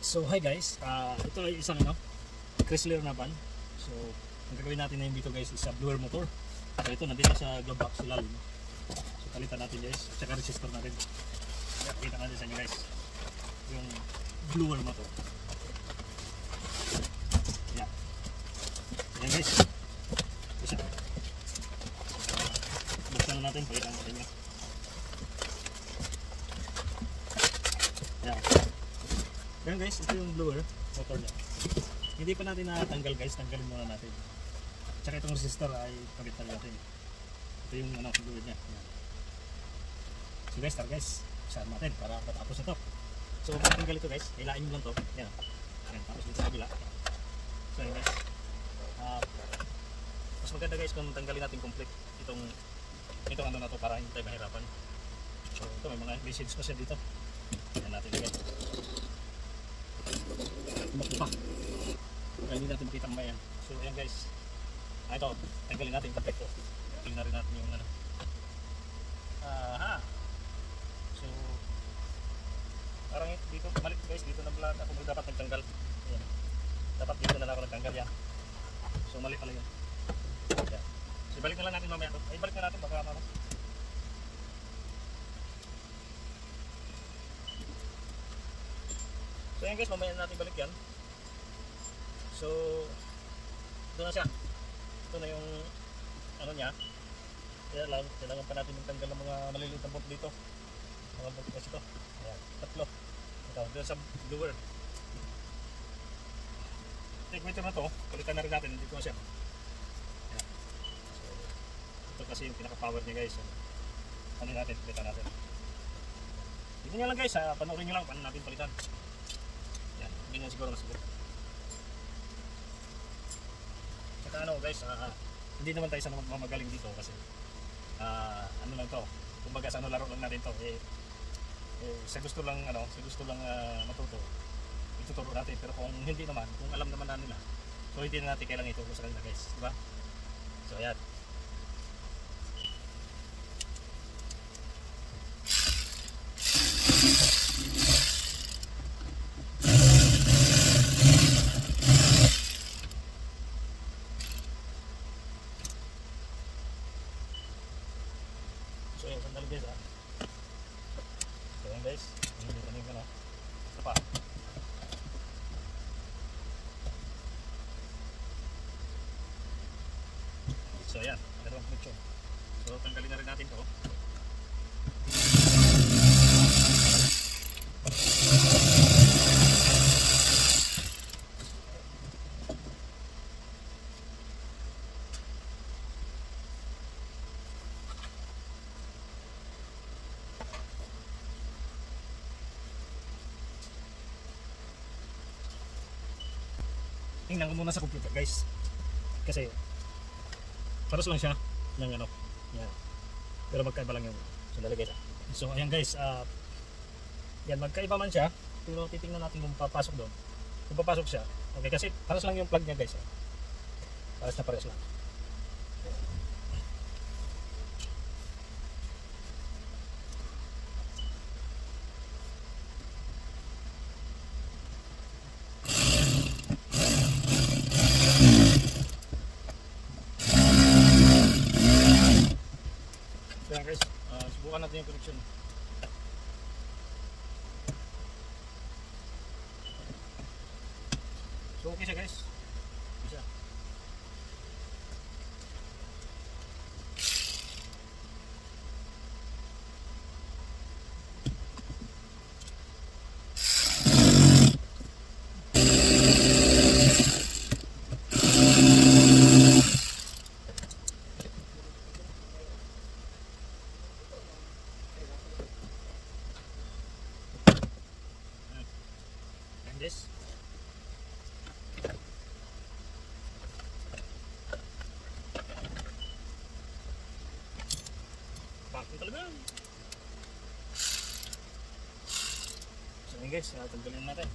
So hi guys, ito ay isang Chrysler na van. So ang gagawin natin ngayon dito guys is a blower motor. So ito nandito sa glove box ilalim. So palitan natin guys, at saka resistor natin. Kaya pakita natin sa inyo guys yung blower motor. Yan. Yan guys. Isa. Buksan na natin, pakita natin sa inyo. Yan. Yan guys, ito yung blower motor niya. Hindi pa natin natanggal guys, tanggalin muna natin. Tsaka itong resistor ay palitan natin. Ito yung blower niya. Yan. So guys, tara guys, saan natin para patapos na to. So patanggal ito guys, hilain mo lang to. Yan. Yan, tapos dito sa kabila. So yan guys. Mas maganda guys kung tanggalin natin complete itong na to para hindi tayo mahirapan. So ito may mga message pa siya dito. Yan natin guys. Tumakbo pa. Kaya hindi natin kita mamaya. So ayan guys. Ito, tanggalin natin complete to. Tanggalin na rin natin yung So parang dito balik guys, dito na pala ako dapat nagtanggal. Ayan. Dapat dito na lang ako nagtanggal yan. So mali pala yun. Ayan. So balik na lang natin mamaya to. Ay balik na natin baka So ayan guys, mamaya natin balik yan. So ito na siya. Ito na yung niya. Kailangan pa natin magtanggal ng mga maliliit na bolt dito. Mga bolt kasi ito. Ayan, tatlo. Ito, dito sa blower. Equator na to, palitan na rin natin. Dito na siya. Ayan. So ito kasi yung pinaka-power niya guys. Ano natin, palitan natin. Dito nyo lang guys, panoorin nyo lang paano natin palitan. Yan, hindi nga siguro masugot. Saka guys, hindi naman tayo sa mamagaling dito kasi lang to, kumbaga sa laro lang natin to, sa gusto lang matuto, ituturo natin. Pero kung hindi naman, kung alam naman na nila, so hindi na natin kailangan ituro sa kanila guys, diba? So ayan. So ayan, sandali guys So ayan guys, hindi ko na ito pa. So ayan, dalawang connection. So tanggalin na rin natin to. Tingnan ko muna sa computer guys, kasi paros lang siya ng yan. Pero magkaiba lang yung sandali guys. So ayan guys, yan magkaiba man siya, pero titingnan natin kung papasok doon. Kung papasok siya, okay, kasi paros lang yung plug niya guys. Pares na pares lang. Ayan guys, subukan natin yung connection. So okay siya guys. Bisa. This bakit talaga. So yun guys, tanggalin natin.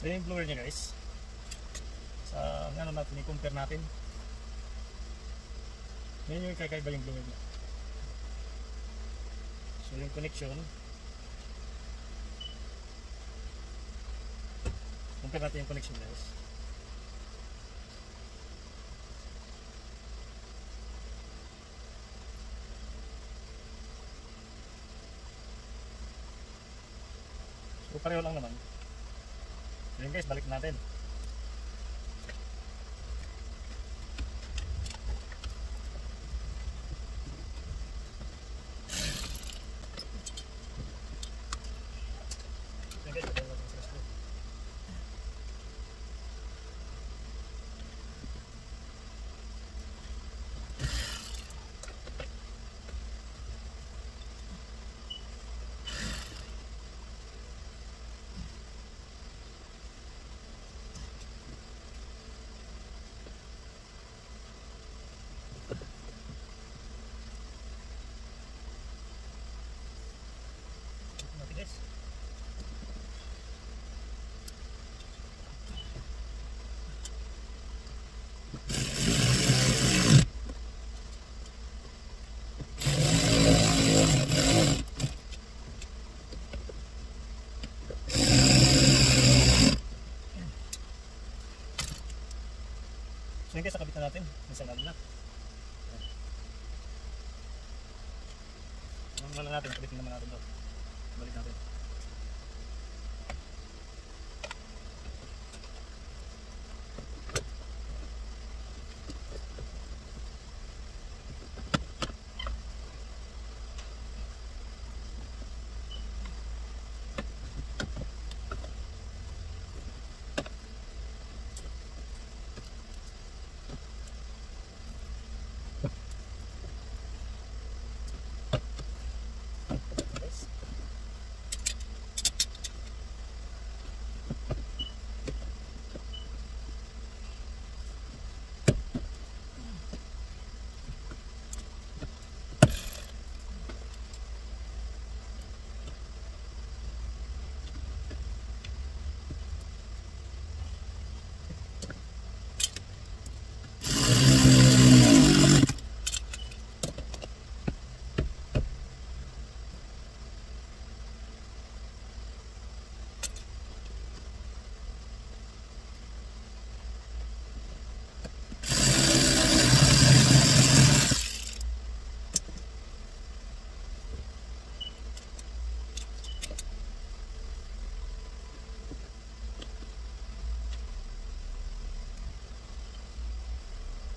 So yung blower niya guys. Sa ano natin, i-compare natin. Yan yung kakaiba yung blower niya. So yung connection. Compare natin yung connection guys. So pareho lang naman. Ngayon guys, balik natin. So yun guys, nakabit na natin. Nasa lalim na. Ano natin, kabitin naman natin doon. Balik natin.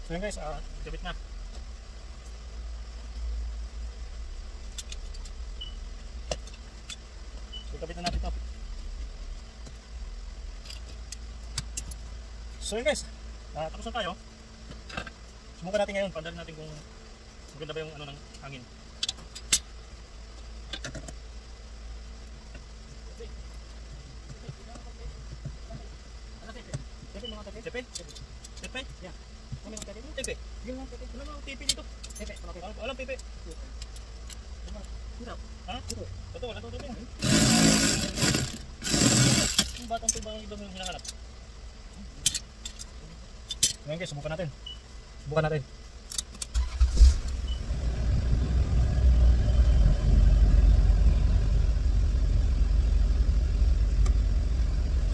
So yun guys, kabit na. So kabit na natin ito. So yun guys, tapos na tayo. Subukan natin ngayon, pandarin natin kung maganda ba yung ano ng hangin. Tepe? Tepe? Yeah. Tepe? Yung tepe. Ano ang tepe dito? Tepe. Walang tepe. Ha? Ito, wala itong tepe. Yung batang ito ba yung ibang hinahanap? Ngayon guys, subukan natin. Subukan natin.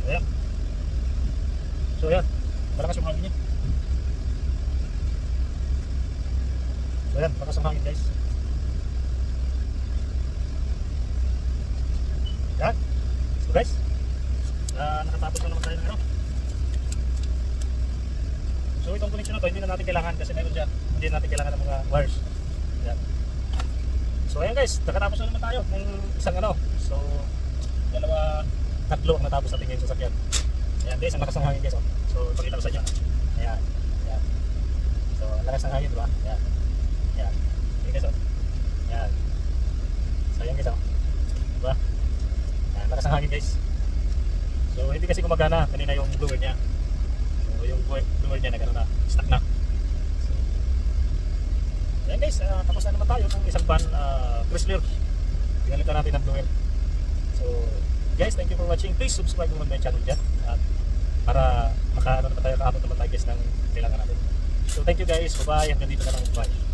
Ayan. So ayan, malakas yung hangin niya. So ayan, malakas ang hangin guys. Ayan. So guys, nakatapos na naman tayo ng ano. So itong connection na to, hindi na natin kailangan kasi meron dyan. Hindi natin kailangan ng mga wires. Ayan. So ayan guys, nakatapos na naman tayo ng isang ano. So, tatlo ang natapos natin ngayon sa sasakyan. Ayan guys, ang lakas ng hangin guys. So, ipakita ko sa inyo. Ayan. Ayan. So, ang lakas ng hangin, diba? Ayan. Ayan. Ayan guys. Ayan. So, ayan guys. Diba? Ayan, lakas ng hangin guys. So, hindi kasi gumagana kanina yung blower niya. So, yung blower niya nagano na, stuck na. So, ayan guys, tapos na naman tayo ng isang van Chrysler. Pinalitan natin ang blower. So, Guys, thank you for watching. Please subscribe naman my channel dyan. At para makaano naman tayo, kaabot naman tayo guys ng kailangan natin. So thank you guys. Bye-bye. Hanggang dito na lang. Bye.